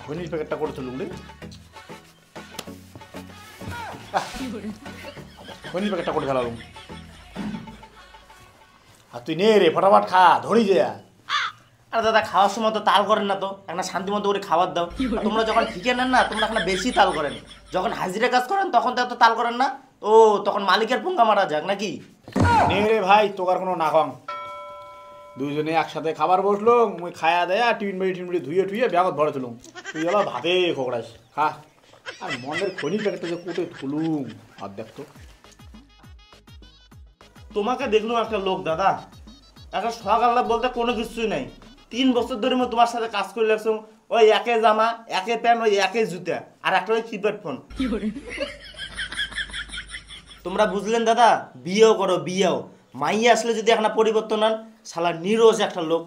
খনির প্যাকেটটা করে তুলুন রে, খনির প্যাকেটটা করে ফেলালুম। আর তুই নে রে, ফটাফট খা, ধরি যে। আরে দাদা খাওয়ার সময় তো তাল করেন না, তো একটা শান্তি মতো করে খাবার দাও। তোমরা যখন ঠিকে নেন না, তোমরা একটা বেশি তাল করেন। যখন হাজিরা কাজ করেন তখন তো এত তাল করেন না। ও তখন মালিকের পুঙ্গা মারা যাক নাকি? নে রে ভাই, তোকার কোনো না কম। দুইজনে একসাথে খাবার বসলো, মুই খায়া দেয়া টিফিন বাড়ি ধুয়ে টুয়ে ব্যাগত ভরে তুলুম। তুই এলা ভাতে খোকড়াস খা। আর মনের খনির প্যাকেটটা যে কোটে তুলুম আর দেখতো। তোমাকে দেখলাম একটা লোক দাদা, একটা শখ আল্লাহ বলতে কোনো কিছুই নাই। 3 বছর ধরে আমি তোমার সাথে কাজ করে লাগছো, ওই একে জামা একে প্যান্ট ওই একে জুতা আর একটা ওই কিপ্যাড ফোন। তোমরা বুঝলেন দাদা, বিয়েও করো বিয়েও। মাইয়া আসলে যদি একটা পরিবর্তন আন, শালা নিরোজ একটা লোক।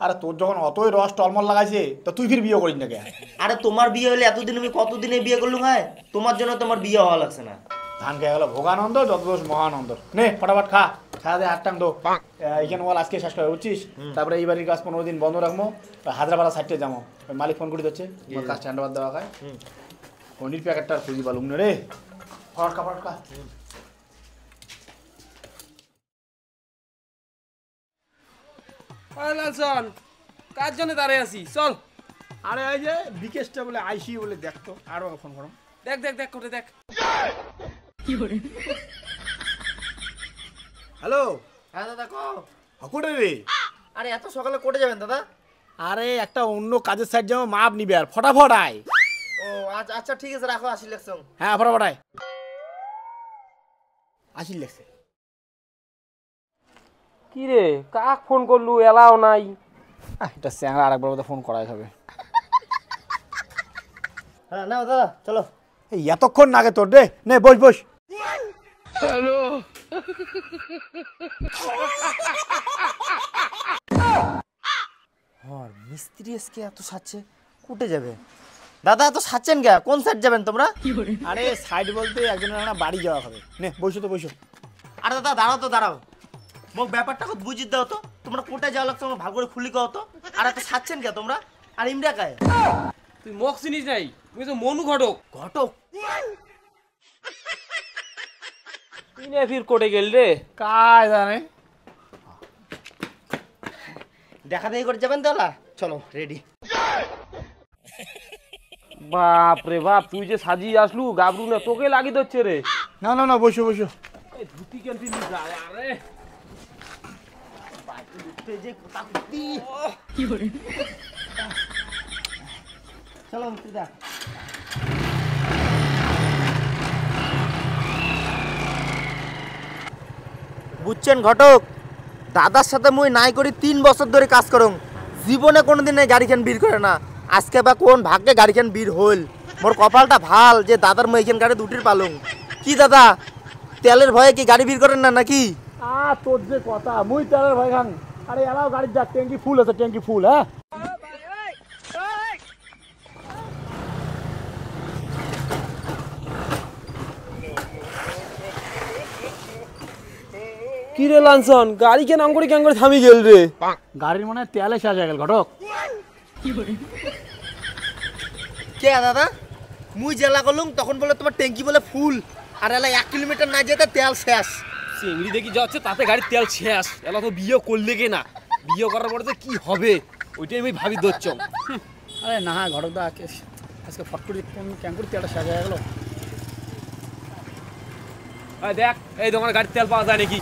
আরে তোর যখন অতই রস টলমল লাগাইছে তা তুই ফির বিয়ে করিস না কে? আরে তোমার বিয়ে হলে এতদিন আমি কতদিনে বিয়ে করলুম, হয় তোমার জন্য তোমার বিয়ে হওয়া লাগছে না। ধান খেয়ে গেল ভোগানন্দ, যত দোষ মহানন্দ। নে ফটাফট খা, খাওয়া দে, হাটটাং দো। এইখানে বল আজকে শেষ করে বুঝছিস? তারপরে এই বাড়ির কাজ 15 দিন বন্ধ রাখবো। হায়দ্রাবাদ সাইডে যাবো, ওই মালিক ফোন করে দিচ্ছে কাজ স্ট্যান্ডাবাদ দেওয়া খায়। খনির প্যাকেটটা খুঁজি পালুম না রে, ফটকা ফটকা। লালসন কার জন্য দাঁড়িয়ে আছি, চল। আরে এই যে বিকেশটা বলে আইসি বলে দেখতো, আরো ফোন করো। দেখ দেখ দেখ করে দেখ। হ্যালো, হ্যাঁ দাদা কো। হকুটে রে? আরে এত সকালে কোটে যাবেন দাদা? আরে একটা অন্য কাজের সাইড যাবো, মাপ নিবে আর ফটাফট আয়। ও আচ্ছা আচ্ছা ঠিক আছে, রাখো, আসি লাগছো। হ্যাঁ ফটাফট আয়, আসি লেগছে। কি রে, কাক ফোন করলু, এলাও নাই? এটা স্যাংরা আরেকবার বোধহয় ফোন করাই হবে। হ্যাঁ না দাদা চলো। এই এতক্ষণ নাগে তোর রে, নে বস বস। হ্যালো, হ্যাঁ মিস্ত্রি আজকে এত সাচ্ছে, কুটে যাবে। দাদা এত সাচ্ছেন কে? কোন সাইড যাবেন তোমরা? আরে সাইড বলতে একজনের না বাড়ি যাওয়া হবে। নে বসো তো বসো। আরে দাদা দাঁড়াও তো দাঁড়াও, মোক ব্যাপারটা খুব বুঝিয়ে দাও তো। তোমরা কোটায় যাওয়া লাগছে, আমার ভালো করে খুলি কও তো। আর এত সাচ্ছেন কে তোমরা? আর ইমরা কায়? তুই মোক চিনিস নাই? তুই তো মনু ঘটক। ঘটক? ইনে ফির কোটে গেল রে? কায় জানে। দেখা দেখি করে যাবেন তাহলে, চলো রেডি। বাপ রে বাপ, তুই যে সাজিয়ে আসলু গাবরু না, তোকে লাগি দিচ্ছে রে। না না না বসো বসো। এই ধুতি কেন পিনলি যায়? আরে যে কোথা কুতি চলো দিদা। বুঝছেন ঘটক, দাদার সাথে মুই নাই করি 3 বছর ধরে কাজ করুম, জীবনে কোনোদিন এই গাড়িখান বীর করে না। আজকে বা কোন ভাগ্যে গাড়িখান বীর হইল। মোর কপালটা ভাল যে দাদার মই এখান গাড়ি দুটির পালুম। কি দাদা, তেলের ভয়ে কি গাড়ি বীর করেন না নাকি? তোর যে কথা, মুই তেলের ভাই খান। আরে এলাও গাড়ির যা, ট্যাঙ্কি ফুল আছে, ট্যাঙ্কি ফুল। হ্যাঁ কি রে লালসন, গাড়ি কেন কেন করে থামি গেল রে? গাড়ির মনে হয় তেলে শেষ হয়ে গেল ঘটক। কে দাদা? মুই জেলা করলুম তখন বলে তোমার ট্যাঙ্কি বলে ফুল, আর এলা 1 কিলোমিটার না যেতে তেল শেষ। চিংড়ি দেখি যাচ্ছে, তাতে গাড়ির তেল শেষ। এলা তো বিয়ে করলে কে না, বিয়ে করার পরে কি হবে ওইটাই আমি ভাবি ধরছ। আরে না ঘটক দা, আজকে ফট করে কোন ট্যাঙ্কুর তেলটা শেষ হয়ে গেল। দেখ এই দোকানে গাড়ির তেল পাওয়া যায় নাকি?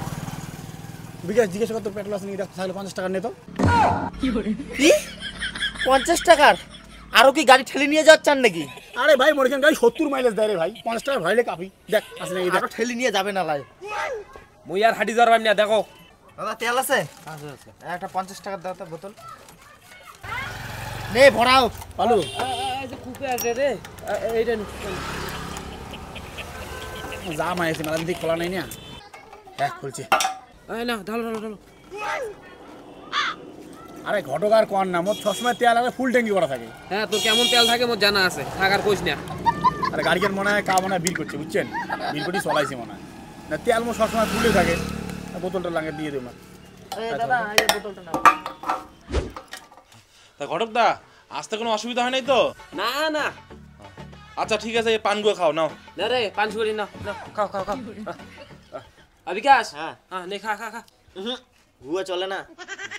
বিকাশ জিজ্ঞেস করতো পেট্রোল আছে নাকি, তাহলে 50 টাকা নিত। কি 50 টাকার? আরো কি গাড়ি ঠেলে নিয়ে যাচ্ছেন নাকি? আরে ভাই মরিখান গাড়ি 70 মাইলেজ দেয় রে ভাই, 50 টাকা ভাইলে কাফি। দেখ আছে নাকি, আরো ঠেলে নিয়ে যাবে না লাই। মুই আর হাঁটি যাওয়ার না, দেখো। দাদা তেল আছে? একটা 50 টাকার দাও তো বোতল। নে ভরাও পালু। এই যে কুপে আছে রে, এইটা যা মাইছে মানে দিক খোলা নাই না। হ্যাঁ খুলছে। এই না, ঢালো ঢালো ঢালো। আরে ঘটক আর কোন না, মোট সবসময় তেল আর ফুল ট্যাঙ্কি করা থাকে। হ্যাঁ তোর কেমন তেল থাকে মোর জানা আছে, থাকার কইস না। আরে গাড়ির মনে হয় মনে হয় বিল করছে, বুঝছেন? বিল করে চলাইছে মনে হয় না, তেল মোট সবসময় ফুলে থাকে। বোতলটা লাগে দিয়ে দেবো না। দাদা এই বোতলটা নাও। তা ঘটক দা, আসতে কোনো অসুবিধা হয় নাই তো? না না আচ্ছা ঠিক আছে, এই পানগুলো খাও নাও। না রে পান সুপারি না না খাও খাও খাও বিকাশ হ্যাঁ। হ্যাঁ নে খা খা খা গুয়া চলে না।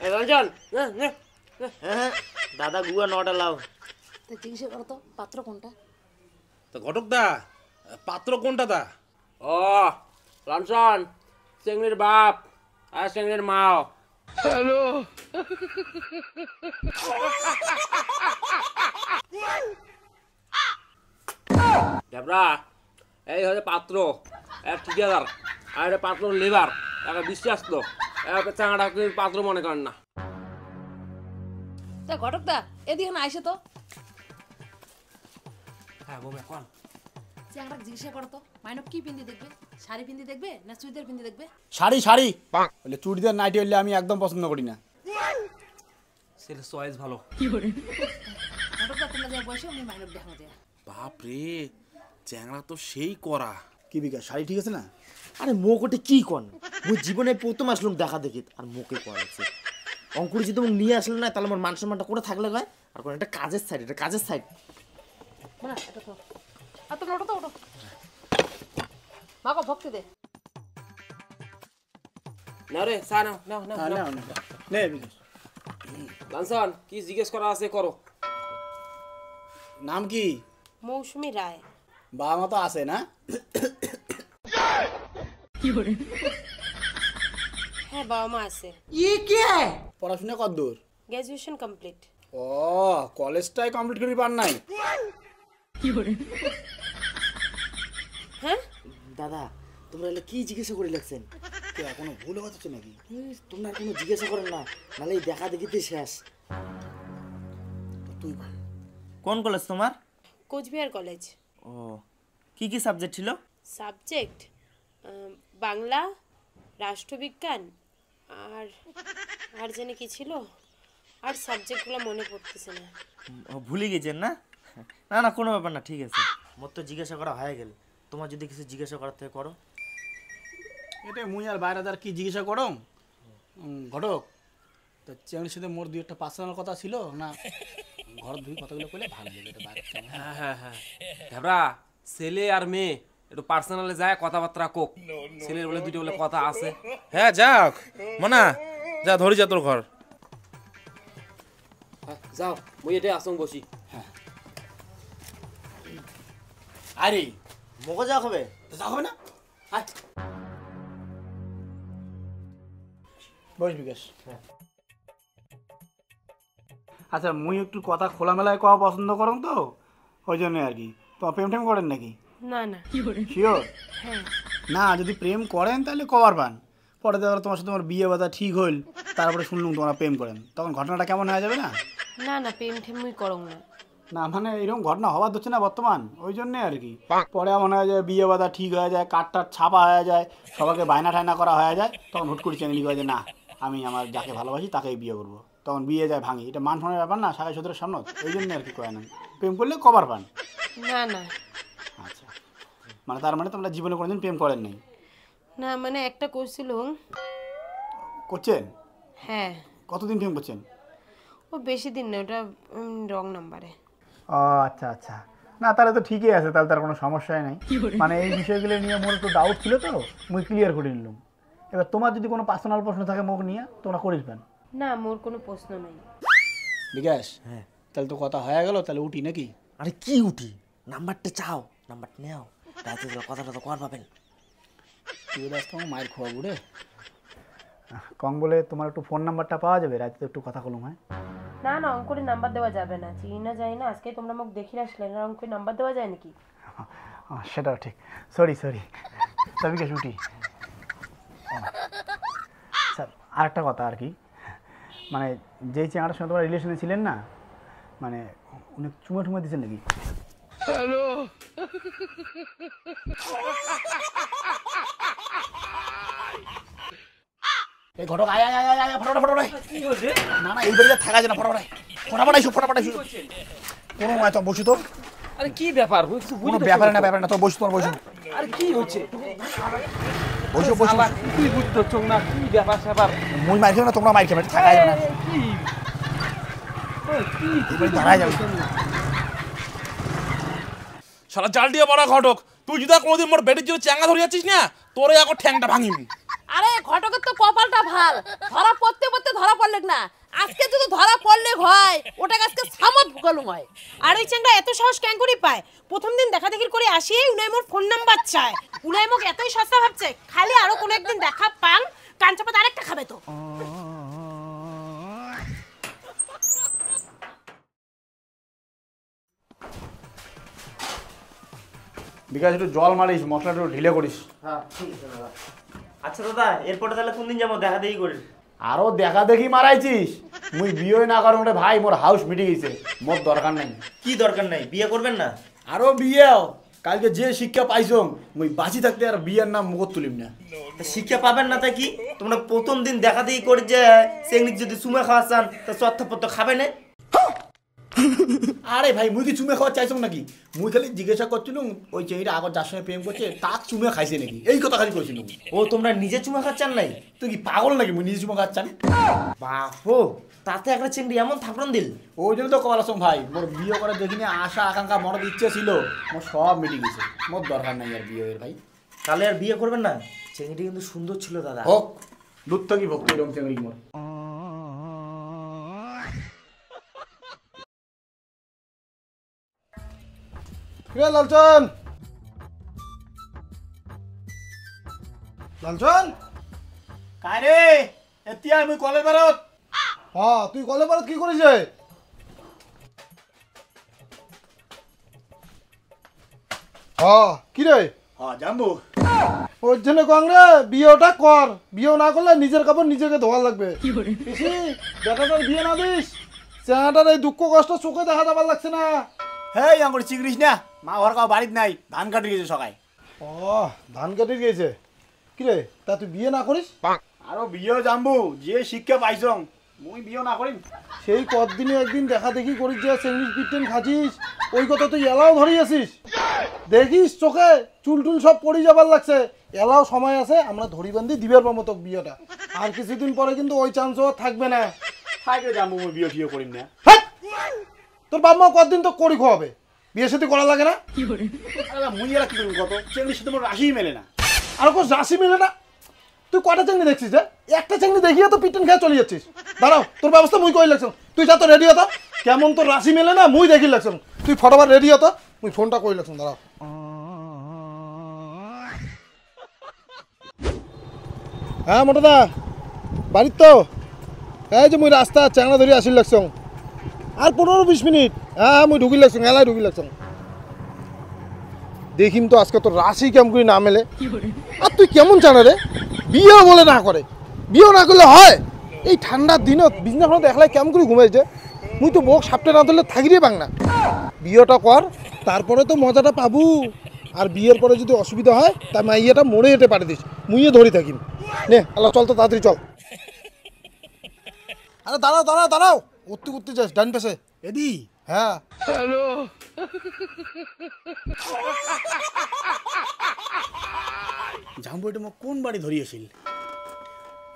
এই রঞ্জন হ্যাঁ দাদা গুয়া নট লাও। তা জিজ্ঞাসা করো তো পাত্র কোনটা? তো ঘটক দা, পাত্র কোনটা দা? ও রঞ্জন চেংড়ির বাপ আর চেংড়ির মাও। দেবরা এই হচ্ছে পাত্র, এক ঠিকাদার আর একটা পাত্র লেবার, একটা বিশ্বাস তো একটা চাঙাটা পাত্র মনে করেন না। তা ঘটক দা এদিকে না আইসে তো। হ্যাঁ বৌমা কোন চ্যাংড়াকে জিজ্ঞাসা করো তো মাইনক কি পিন্দি দেখবে? শাড়ি পিন্দি দেখবে না চুড়িদার পিন্দি দেখবে? শাড়ি শাড়ি বলে, চুড়িদার নাইটি হলে আমি একদম পছন্দ করি না। ছেলে চয়েস ভালো। ঘটক দা তোমরা যা বসে আমি মাইনক দেখানো যায়। বাপ রে, চ্যাংড়া তো সেই করা। কি বিকাশ, শাড়ি ঠিক আছে না? আরে মোক ওটা কি কন, মুই জীবনে প্রথম আসলাম দেখা দেখি আর মোকে করাচ্ছে। অঙ্কুর যদি মোক নিয়ে আসলে না তাহলে আমার মান সম্মানটা করে থাকলে হয়। আর কোন এটা কাজের সাইড, এটা কাজের সাইড। না এটা তো আর তোমরা ওটো তো ওটো মাগো ভক্তি দে। না রে চা নাও নাও নাও হ্যাঁ, নাও। নাও, নাও। নে বিকাশ, লানসান কি জিজ্ঞেস করা আছে করো। নাম কি? মৌসুমী রায়। বাবা মা তো আছে না? হ্যাঁ বাবা মা আছে, পড়াশোনা কতদূর? Graduation complete. ও, কলেজটাই কমপ্লিট করে পার নাই? হ্যাঁ দাদা তোমরা এলে কি জিজ্ঞাসা করে লাগছেন? কে, কোনো ভুল হচ্ছে নাকি? তোমরা আর কোনো জিজ্ঞাসা করেন না, নাহলে এই দেখা দেখিতে শেষ। তুই বল। কোন কলেজ তোমার? কোচবিহার কলেজ। ও, কি কি সাবজেক্ট ছিল? সাবজেক্ট বাংলা, রাষ্ট্রবিজ্ঞান আর আর জানি কি ছিল, আর সাবজেক্টগুলো মনে পড়তেছে না। ভুলে গেছেন না? না না কোনো ব্যাপার না, ঠিক আছে। মোর তো জিজ্ঞাসা করা হয়ে গেল, তোমার যদি কিছু জিজ্ঞাসা করার থেকে করো। এটা মুই আর বাইরে আর কি জিজ্ঞাসা করো ঘটক? তো চ্যাংড়ির সাথে মোর দুই একটা পার্সোনাল কথা ছিল না, ঘর দুই কথাগুলো কইলে ভালো লাগে। এটা বাইরে হ্যাঁ হ্যাঁ হ্যাঁ দেবরা ছেলে আর মেয়ে একটু পার্সোনালে যায় কথাবার্তা কোক। ছেলের বলে দুটো বলে কথা আছে। হ্যাঁ যাক মানা, যা ধরি যা তোর ঘর। হ্যাঁ, যাও মুই এটাই আসং বসি। আরে মগো যাওয়া হবে? যা হবে না, আয়। বস বিকাশ। আচ্ছা, মুই একটু কথা খোলামেলায় কওয়া পছন্দ করুন তো, ওই জন্য আর কি। তোমার প্রেম টেম করেন নাকি? না না। শিওর? হ্যাঁ না, যদি প্রেম করেন তাহলে কবার পান। পরে দেখা গেলো তোমার সাথে তোমার বিয়ে বাধা ঠিক হইল, তারপরে শুনলুম তোমরা প্রেম করেন, তখন ঘটনাটা কেমন হয়ে যাবে না? না না প্রেম ঠেম মুই করং না। না মানে এরকম ঘটনা হওয়ার হচ্ছে না বর্তমান, ওই জন্যে আর কি। পরে এমন হয়ে যায় বিয়ে বাধা ঠিক হয়ে যায়, কাঠটার ছাপা হয়ে যায়, সবাইকে বায়না ঠায়না করা হয়ে যায়, তখন হুট করে চ্যাংলি কয়ে যে না আমি আমার যাকে ভালোবাসি তাকেই বিয়ে করবো, তখন বিয়ে যায় ভাঙি। এটা মান সম্মানের ব্যাপার না, সাড়ে সতেরোর সামনে, ওই জন্য আর কি কয় না। প্রেম করলে কবার পান? না না আচ্ছা, মানে তার মানে তোমরা জীবনে কোনোদিন প্রেম করেন নাই? না মানে একটা করছিল। করছেন? হ্যাঁ কতদিন প্রেম করছেন? ও বেশি দিন না, ওটা রং নাম্বারে। ও আচ্ছা আচ্ছা, না তাহলে তো ঠিকই আছে, তাহলে তার কোনো সমস্যাই নাই। মানে এই বিষয়গুলো নিয়ে মোর একটু ডাউট ছিল তো, মুই ক্লিয়ার করে নিলাম। এবার তোমার যদি কোনো পার্সোনাল প্রশ্ন থাকে মুখ নিয়ে তোমরা করিস পান। না মোর কোনো প্রশ্ন নাই। বিকাশ, হ্যাঁ তাহলে তো কথা হয়ে গেল, তাহলে উঠি নাকি? আরে কি উঠি, নাম্বারটা চাও, নাম্বারটা নেও, রাতে কথাটা তো কর পাবেন। তুই আজকে আমার মায়ের খোয়াবো রে। কং বলে তোমার একটু ফোন নাম্বারটা পাওয়া যাবে, রাতে তো একটু কথা বলুম। হয় না না অঙ্কুরে নাম্বার দেওয়া যাবে না, চিনি না যাই না, আজকে তোমরা মুখ দেখি আসলে না, অঙ্কুরে নাম্বার দেওয়া যায় নাকি? সেটাও ঠিক, সরি সরি। তা বিকাশ উঠি। স্যার আর একটা কথা আর কি, মানে যেই চেঙ্গাটার সঙ্গে তোমার রিলেশনে ছিলেন না, মানে উনি চুমে টুমে দিচ্ছেন নাকি? এই ঘটক আয় আয় আয় আয় আয়, ফটাফট ফটাফট আয়। না না এই বাড়িতে থাকা যায় না, ফটাফট আয়, ফটাফট আইসো, ফটাফট আইসো। কোনো নয়, তো বসু তো। আরে কি ব্যাপার কোনো ব্যাপার না, ব্যাপার না, তো বসু, তোমার বসু। আরে কি হচ্ছে? বসু বসু। তুই বুঝতে পারছ না কি ব্যাপার স্যাপার? মুই মার খেয়ে না, তোমরা মার খেয়ে থাকা যাবে না। দাঁড়ায় যাবে সারা জাল দিয়ে বড় ঘটক, তুই যদি কোনোদিন মোর বেটির জন্য চ্যাঙ্গা ধরে যাচ্ছিস না, তোরে এখন ঠ্যাংটা ভাঙিম। আরে ঘটকের তো কপালটা ভাল, ধরা পড়তে পড়তে ধরা পড়লে না। আজকে যদি ধরা পড়লে হয় ওটা আজকে সামত ভুগালু হয়। আর ওই চেংড়া এত সাহস কেন করি পায়? প্রথম দিন দেখা দেখি করে আসি উনাই মোর ফোন নাম্বার চায়। উনাই মোক এতই সস্তা ভাবছে, খালি আরো কোনো একদিন দেখা পান কাঞ্চাপাত আরেকটা খাবে তো। বিকাশ একটু জল মারিস, মশলাটা একটু ঢিলে করিস। হ্যাঁ ঠিক আছে দাদা। আচ্ছা দাদা, এরপরে তাহলে কোন দিন যাবো দেখা দেখি করিস? আরো দেখা দেখি মারাইছিস? মুই বিয়ে না করো রে ভাই, মোর হাউস মিটে গেছে, মোর দরকার নাই। কি দরকার নাই, বিয়ে করবেন না? আরো বিয়ে কালকে যে শিক্ষা পাইছো, মুই বাঁচি থাকতে আর বিয়ের নাম মুখ তুলিম না। তা শিক্ষা পাবেন না, তাই কি তোমরা প্রথম দিন দেখা দেখি করে যে চেংড়ি যদি চুমে খাওয়া চান তা চত্থাপত্র খাবে না? আরে ভাই মুই কি চুমে খাওয়া চাইছো নাকি? মুই খালি জিজ্ঞাসা করছিলাম ওই চেংড়িটা আগর যার সঙ্গে প্রেম করছে তাক চুমে খাইছে নাকি, এই কথা খালি কইছিল। ও তোমরা নিজে চুমা খাচ্ছেন নাই? তুই কি পাগল নাকি? মুই নিজে চুমে খাচ্ছান? বাপো, তাতে একটা চেংড়ি এমন থাপড়ন দিল। ওই জন্য তো কবার আসম ভাই, মোর বিয়ে করার দেখিনি আশা আকাঙ্ক্ষা মনের ইচ্ছে ছিল, মোর সব মিটে গেছে, মোর দরকার নাই আর বিয়ের ভাই। তাহলে আর বিয়ে করবেন না? চেংড়ি কিন্তু সুন্দর ছিল দাদা। হোক দূর থেকে ভক্তি এরকম চেংড়ি মোর। লালচন, লালচন, কারে এতিয়া মুই কলেজ বারত। হ্যাঁ তুই কলে পারত কি করিস? হ্যাঁ কি রে? হ্যাঁ জানবো। ওর জন্য কংরে বিয়েটা কর, বিয়ে না করলে নিজের কাপড় নিজেকে ধোয়া লাগবে। পিসি বেটাটার বিয়ে না দিস, চেহারাটার এই দুঃখ কষ্ট চোখে দেখা যাবার লাগছে না। হেই আঙ্গুর চিংড়িস না, মা ঘর কাউ বাড়িত নাই, ধান কাটি গেছে সকাই। ও ধান কাটি গেছে কি রে? তা তুই বিয়ে না করিস? আরো বিয়ে জানবো, যে শিক্ষা পাইছো মুই বিয়ে না করিম। সেই কতদিনে একদিন দেখা দেখি করিস যে চেংড়িস পিটেন খাচ্ছিস, ওই কথা তুই এলাও ধরিয়েছিস। দেখিস চোখে চুল টুল সব পড়ে যাবার লাগছে। এলাও সময় আছে, আমরা ধরি বান্ধি দিবের পাবো তোর বিয়েটা। আর কিছুদিন পরে কিন্তু ওই চান্সও থাকবে না। থাকলে জানবো মুই বিয়ে টিয়ে করিম না। হ্যাঁ! তোর বাপ মা কতদিন তো করি খাওয়াবে, বিয়ে সাথে করা লাগে না? আরে মুই এরা কি করবো, কত চেংড়ির সাথে মোর রাশিই মেলে না। আর কোন রাশি মিলে না? তুই কটা চেংড়ি দেখছিস? একটা চেংড়ি দেখিয়ে তো পিটেন খেয়ে চলে যাচ্ছিস। দাঁড়াও, তোর ব্যবস্থা মুই কই লাগছ, তুই যা তো রেডি হতো। কেমন তোর রাশি মেলে না মুই দেখি লাগছ, তুই ফটোবার রেডি হতো, মুই ফোনটা কই লাগছ। দাঁড়াও, হ্যাঁ মোটাদা বাড়ির তো? এই যে মুই রাস্তা চ্যাংড়া ধরে আসিল লাগছ, আর 15-20 মিনিট। হ্যাঁ মুই ঢুকি লাগছ, এলাই ঢুকি লাগছ। দেখিম তো আজকে তোর রাশি কেমন করে না মেলে। আর তুই কেমন জানা রে, বিয়ে বলে না করে, বিয়ে না করলে হয়? এই ঠান্ডার দিনত বিছনাখানে দেখলাই কেমন করে ঘুমাইছে। মুই তো বক সাপটে না ধরলে থাকিরে পাং না। বিয়েটা কর, তারপরে তো মজাটা পাবু। আর বিয়ের পরে যদি অসুবিধা হয় তা মাইয়াটা মরে যেতে পারে দিস, মুইয়ে ধরি থাকিম। নে আল্লাহ চল তো তাড়াতাড়ি চল। আরে দাঁড়াও দাঁড়াও দাঁড়াও, উঠতে উঠতে যাস ডান পাশে। এদি হ্যাঁ জাম্বু এটা মোক কোন বাড়ি ধরিয়েছিল?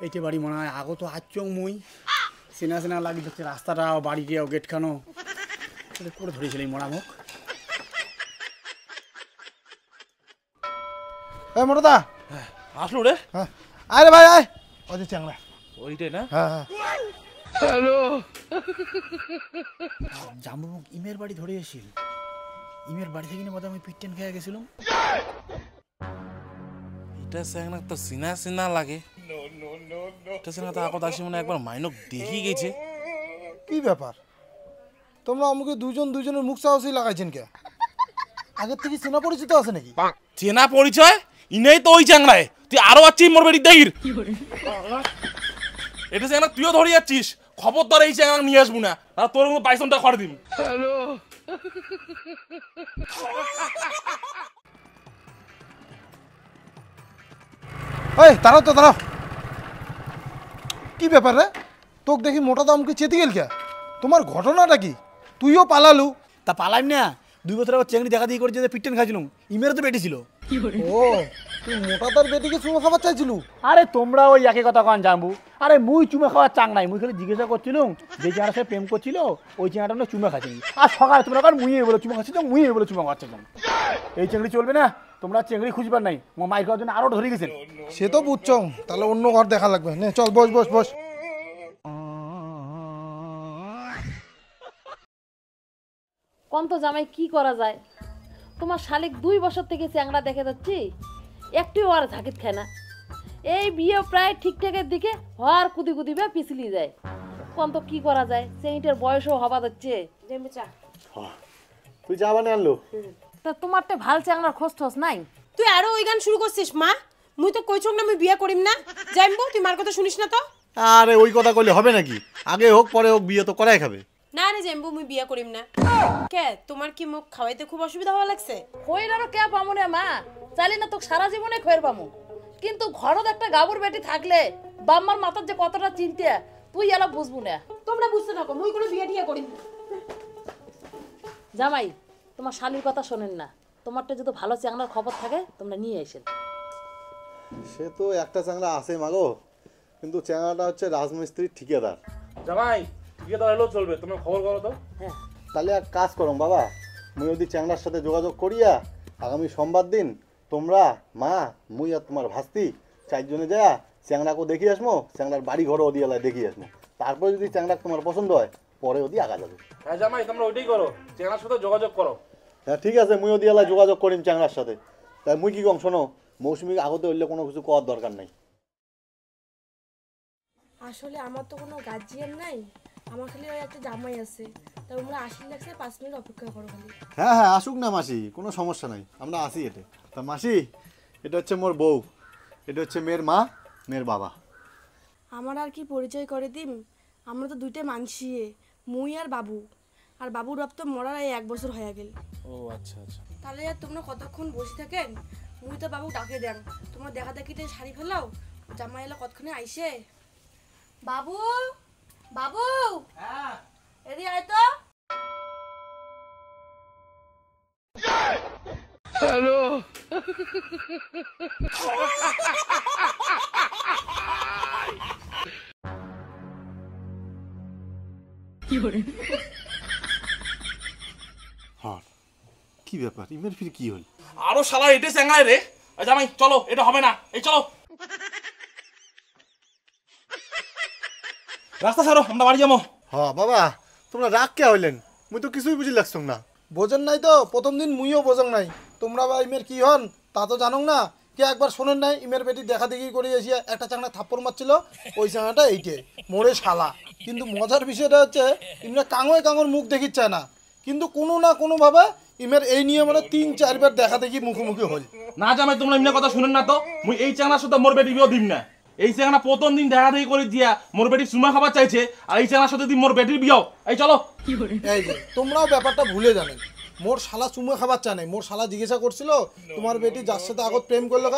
এইটা বাড়ি মনে হয় আগত আচং মুই চেনা চেনা লাগি যাচ্ছে, রাস্তাটাও বাড়িটাও গেটখানো করে ধরিয়েছিল এই মরা মুখ। এই মোটাদা আসলো রে? হ্যাঁ আরে ভাই আয়, ওই যে চ্যাংড়া। ওইটাই না? হ্যাঁ হ্যাঁ জাম্বু মুখ ইমের বাড়ি ধরিয়েছিল। ইমের বাড়ি থেকে বোধহয় আমি পিটেন খেয়ে গেছিলাম। এটা চ্যাংড়া তো চিনা চিনা লাগে। এটা চ্যাংড়া তো আগত আসি মনে একবার মাইনক দেখি গেছে। কি ব্যাপার, তোমরা আমাকে দুজন দুজনের মুখ সাহসী লাগাইছেন কে? আগের থেকে চেনা পরিচিত আছে নাকি? চেনা পরিচয় ইনেই তো ওই চ্যাংড়ায়, তুই আরো আছিস মোর বেটির দেখির। এটা চ্যাংড়া তুইও ধরে যাচ্ছিস, খবরদার এই চ্যাংড়া নিয়ে আসবো না, আর তোর মতো বাইসনটা খড় দিন। এই দাঁড়াও তো দাঁড়াও, কি ব্যাপার রে? তোকে দেখি মোটা দামকে চেতে গেল কে? তোমার ঘটনাটা কি? তুইও পালালু। তা পালাইম না, 2 বছর আগে চেংড়ি দেখা দিয়ে করে যে পিটেন খাইছিলাম, ইমেরও তো বেটি ছিল। ও তুই মোটাতার বেটিকে চুমো খাবার চাইছিলু? আরে তোমরা ওই একই কথা কন জানবু। আরে মুই চুমে খাওয়ার চাং নাই, মুই খালি জিজ্ঞাসা করছিলুম যে চেঙাটার সাথে প্রেম করছিল ওই চেঙাটা না চুমে খাচ্ছি। আর সকালে তোমরা কারণ মুই বলে চুমে খাচ্ছি, মুই বলে চুমে খাচ্ছি। এই চেংড়ি চলবে না, তোমরা চেংড়ি খুঁজবার নাই। মাইক খাওয়ার জন্য আরো ধরে গেছেন। সে তো বুঝছো, তাহলে অন্য ঘর দেখা লাগবে। নে চল বস বস বস। কোন তো জামাই কি করা যায়? তোমার শালিক 2 বছর থেকে চ্যাংড়া দেখে যাচ্ছি, একটিও আর ঝাঁকিত খায় না। এই বিয়ে প্রায় ঠিকঠাকের দিকে হওয়ার কুদি কুদি বা পিছলি যায়। কোন তো কি করা যায়? চেংড়িটার বয়সও হবা যাচ্ছে। তুই চা বানিয়ে আনলো? তা তোমার তো ভাল চ্যাংড়ার খোঁজ ঠোঁজ নাই? তুই আরো ওই গান শুরু করছিস মা? মুই তো কইছং না মুই বিয়ে করিম না। যাইমবো, তুই মার কথা শুনিস না তো? আরে ওই কথা কইলে হবে নাকি? আগে হোক পরে হোক বিয়ে তো করাই খাবে। না রে যাইমবো, মুই বিয়ে করিম না। কে তোমার কি মুখ খাওয়াইতে খুব অসুবিধা হওয়া লাগছে? খইর আরো কে পামু রে মা? চাইলে না তো সারা জীবনে খয়ের পামু, কিন্তু ঘরত একটা গাবুর বেটি থাকলে বাম্মার মাথার যে কতটা চিন্তা তুই এলা বুঝবু না। তোমরা বুঝতে থাকো, মুই কোনো বিয়ে টিয়ে করিম না। জামাই, তোমার শালির কথা শোনেন না। তোমারটা যদি ভালো চ্যাংড়ার খবর থাকে তোমরা নিয়ে এসেন। সে তো একটা চাংড়া আছে মাগো, কিন্তু চ্যাংড়াটা হচ্ছে রাজমিস্ত্রির ঠিকাদার। জামাই ঠিকাদার হলেও চলবে, তোমরা খবর করো তো। হ্যাঁ, তাহলে এক কাজ করো বাবা, মুই যদি চ্যাংড়ার সাথে যোগাযোগ করিয়া আগামী সোমবার দিন তোমরা মা মুই আর তোমার ভাস্তি 4 জনে যা চ্যাংড়াকে দেখি আসমো, চ্যাংড়ার বাড়ি ঘরও ওদি এলাকায় দেখি আসমো। তারপরে যদি চ্যাংড়া তোমার পছন্দ হয় পরে ওদি আগা যাবে। হ্যাঁ জামাই, তোমরা ওইটাই করো, চেনার সাথে যোগাযোগ করো। হ্যাঁ ঠিক আছে, মুই ওদি এলাকায় যোগাযোগ করিম চ্যাংড়ার সাথে। তাই মুই কি কম শোনো, মৌসুমি আগতে হইলে কোনো কিছু করার দরকার নাই। আসলে আমার তো কোনো গার্জিয়ান নাই, আমার খালি ওই একটা জামাই আছে। তা তোমরা 80 লাগছে, 5 মিনিট অপেক্ষা করো খালি। হ্যাঁ হ্যাঁ আসুক না মাসি, কোনো সমস্যা নাই, আমরা আসি। এটা তা মাসি, এটা হচ্ছে মোর বউ, এটা হচ্ছে মেয়ের মা, মেয়ের বাবা। আমার আর কি পরিচয় করে দিম? আমরা তো দুইটা মানসি, মুই আর বাবু। আর বাবুর বাপ তো মরার 1 বছর হয়ে গেল। ও আচ্ছা আচ্ছা। তাহলে আর তোমরা কতক্ষণ বসে থাকেন? মুই তো বাবু ডাকে দেন, তোমরা দেখা দেখিতে শাড়ি ফেলাও, জামাই এলো কতক্ষণে আইসে। বাবু, বাবু, এদিকে আয় তো। হ্যাঁ কি ব্যাপার, ইমের ফির কি হল? আরো শালা এটাই চ্যাংড়ায় রে। জামাই চলো, এটা হবে না, এই চলো রাস্তা ছাড়ো, আমরা বাড়ি যাবো। হ্যাঁ বাবা, তোমরা রাগ কে হইলেন? মুই তো কিছুই বুঝি লাগছ না। বোঝেন নাই তো? প্রথম দিন মুইও বোঝেন নাই। তোমরা বা ইমের কি হন তা তো জানো না। কে একবার শোনেন নাই ইমের বেটি দেখা দেখি করে এসে একটা চাংড়া থাপ্পড় মারছিল, ওই চাংড়াটা এইটে মোড়ে শালা। কিন্তু মজার বিষয়টা হচ্ছে ইমরা কাঙোয় কাঙোর মুখ দেখিচ্ছে না, কিন্তু কোনো না কোনোভাবে ইমের এই নিয়ে মানে 3-4 বার দেখা দেখি মুখোমুখি হল। না জামাই, তোমরা এমনি কথা শুনেন না তো। মুই এই চ্যাংড়ার সাথে মোর বেটি বিয়েও দিম না। এই চ্যাংড়া প্রথম দিন দেখা দেখি করে দিয়া মোর বেটি সুমা খাবার চাইছে, আর এই চ্যাংড়ার সাথে দিন মোর বেটির বিয়েও। এই চলো। এই যে তোমরাও ব্যাপারটা ভুলে জানেন, মোর শালা চুমে খাবার চা নাই। মোর শালা জিজ্ঞাসা করছিল তোমার বেটি যার সাথে আগত প্রেম করলো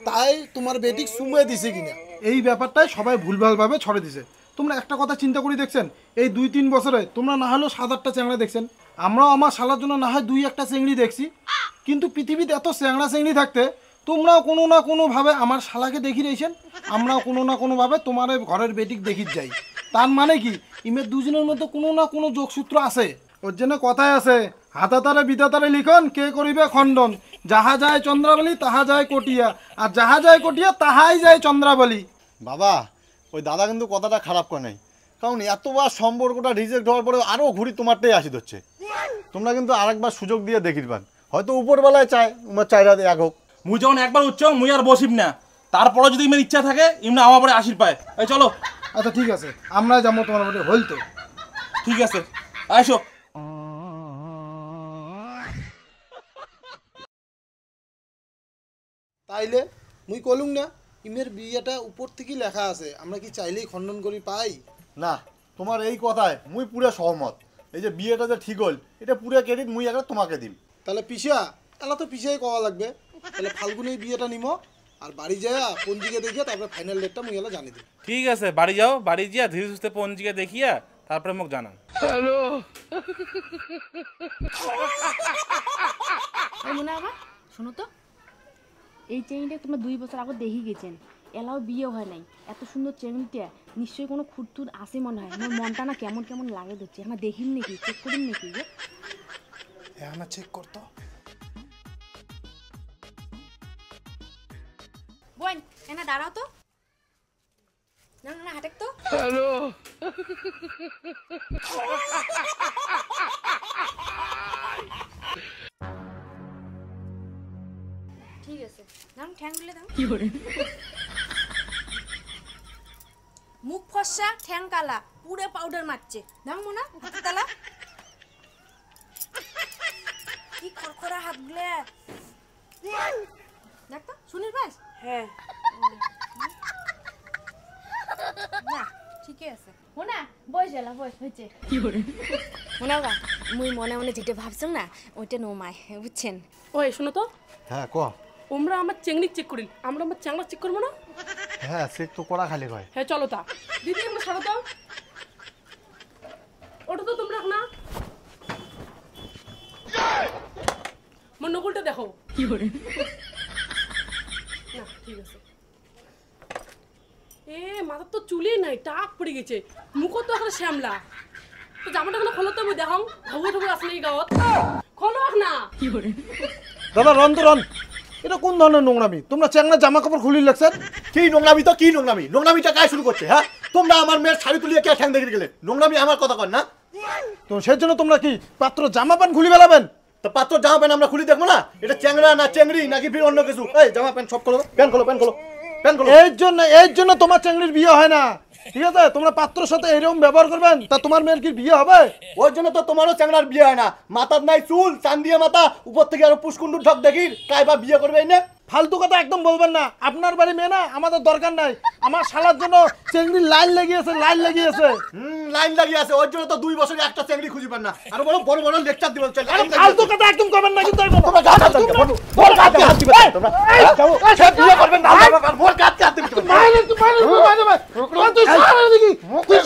তাই তোমার বেটি চুমে দিছে কিনা। এই ব্যাপারটাই সবাই ভুলভালভাবে ছড়ে দিছে। তোমরা একটা কথা চিন্তা করে দেখছেন, এই 2-3 বছরে তোমরা না হলেও 7-8টা চ্যাংড়া দেখছেন, আমরাও আমার শালার জন্য না হয় 2-1টা চেংড়ি দেখছি। কিন্তু পৃথিবীতে এত চ্যাংড়া চেংড়ি থাকতে তোমরাও কোনো না কোনোভাবে আমার শালাকে দেখি রয়েছেন, আমরাও কোনো না কোনোভাবে তোমার ঘরের বেটিক দেখি যাই। তার মানে কি ইমের দুজনের মধ্যে কোনো না কোনো যোগসূত্র আছে। ওর জন্য কথায় আছে, হাতাতারে বিধাতারে লিখন কে করিবে খণ্ডন, যাহা যায় চন্দ্রাবলী তাহা যায় কটিয়া, আর যাহা যায় কটিয়া তাহাই যায় চন্দ্রাবলী। বাবা ওই দাদা কিন্তু কথাটা খারাপ করে নাই, কারণ এতবার সম্পর্কটা রিজেক্ট হওয়ার পরে আরও ঘুরি তোমারটাই আসি হচ্ছে। তোমরা কিন্তু আরেকবার সুযোগ দিয়ে দেখিরবান, হয়তো উপরবেলায় চায় তোমার চাইরা এক হোক। মুই যখন একবার উচ্চ মুই আর বসিব না, তারপরে যদি ইমের ইচ্ছা থাকে ইমনা আমার পরে আসির পায়। এই চলো। আচ্ছা ঠিক আছে, আমরা যাবো তোমার বাড়ি হইল তো। ঠিক আছে আসো। তাইলে মুই কলুম না ইমের বিয়েটা উপর থেকেই লেখা আছে, আমরা কি চাইলেই খণ্ডন করি পাই? না, তোমার এই কথায় মুই পুরো সহমত। এই যে বিয়েটা যে ঠিক হল, এটা পুরো ক্রেডিট মুই একটা তোমাকে দিম। তাহলে পিসা এলা তো পিসাই কওয়া লাগবে। তাহলে ফাল্গুনে বিয়েটা নিমো, আর বাড়ি যায় পঞ্জিকা দেখিয়া তারপরে ফাইনাল ডেটটা মুই এলা জানি দিই। ঠিক আছে, বাড়ি যাও, বাড়ি গিয়া ধীরে সুস্থে পঞ্জিকা দেখিয়া তারপরে মোক জানান। হ্যালো মনে আবার শোনো তো, এই চেংড়িটা তোমরা 2 বছর আগে দেখি গেছেন, এলাও বিয়ে হয় নাই। এত সুন্দর চেংড়িটা নিশ্চয়ই কোনো খুঁতখুত আছে মনে হয়। আমার মনটা না কেমন কেমন লাগে দিচ্ছে। আমরা দেখিম নাকি, চেক করিম নাকি? হ্যাঁ চেক করতো। বোন এনা দাঁড়াও তো, না না হাটেক তো। ঠিক আছে, নাম ঠ্যাং দিলে দাও। মুখ ফর্সা, ঠ্যাং কালা, পুরো পাউডার মারছে। দাও মোনা হাতে তালা। কি খরখরা হাতগুলো। দেখ তো সুনীল ভাই। হ্যাঁ না ঠিকই আছে। মোনা বয়স এলা বয়স হয়েছে। মোনা গা মুই মনে মনে যেটা ভাবছিলাম না ওইটা নোমায়, বুঝছেন? ওই শোনো তো, হ্যাঁ ক। আমরা আমার চেংড়ি চেক করিল, আমরা আমার চাংড়া চেক করবো না? হ্যাঁ চেক তো করা খালি কয়। হ্যাঁ চলো তা। দিদি আমরা সারো তো, ওটা তো তোমরা না আমার নকুলটা দেখো। কি করে না ঠিক আছে। এ মাথার তো চুলই নাই, টাক পড়ে গেছে, মুখও তো এখন শ্যামলা। তো জামাটা গুলো খোলো তো, আমি দেখাও ঠাকুর ঠাকুর আসলে এই গাঁৱত খোলো না। কি করে দাদা রন তো রন, এটা কোন ধরনের নোংরামি? তোমরা চ্যাংড়া জামা কাপড় খুলি লাগছেন। কি নোংরামি তো কি নোংরামি? নোংরামিটা কাজ শুরু করছে? হ্যাঁ তোমরা আমার মেয়ের শাড়ি তুলিয়ে কে ঠ্যাং দেখে গেলে? নোংরামি আমার কথা কর না। তো সেই জন্য তোমরা কি পাত্র জামা প্যান্ট খুলি বেলাবেন? তো পাত্র জামা প্যান্ট আমরা খুলি দেখবো না? এটা চ্যাংড়া না চেংড়ি নাকি ফির অন্য কিছু? এই জামা প্যান্ট সব খোলো, প্যান্ট খোলো, প্যান্ট খোলো, প্যান্ট খোলো। এই জন্য তোমার চ্যাংড়ির বিয়ে হয় না, ঠিক আছে? তোমরা পাত্রের সাথে এরকম ব্যবহার করবেন, তা তোমার মেয়ের কি বিয়ে হবে? ওই জন্য তো তোমারও চ্যাংড়ার বিয়ে হয় না। মাথার নাই চুল, চান দিয়ে মাথা, উপর থেকে আরো পুষ্কুন্ডুর ঢক দেখি, কাইবা বিয়ে করবে না? ফালতু কথা একদম বলবেন না। আপনার বাড়ি মেয়ে না, আমাদের দরকার নাই। আমার শালার জন্য চেংড়ির লাইন লেগিয়েছে, লাইন লেগিয়েছে। লাইন লাগিয়ে আছে, ওই জন্য তো 2 বছরে একটা চেংড়ি খুঁজে পান না। আর বড় বড় বড় লেকচার দিবেন। ফালতু কথা একদম করবেন না কিন্তু। তোমরা গাছ হাত দিবে, বড় গাছ হাত দিবে তোমরা। যাও সে বিয়ে করবেন না, মোর গাছ হাত দিবে। তুই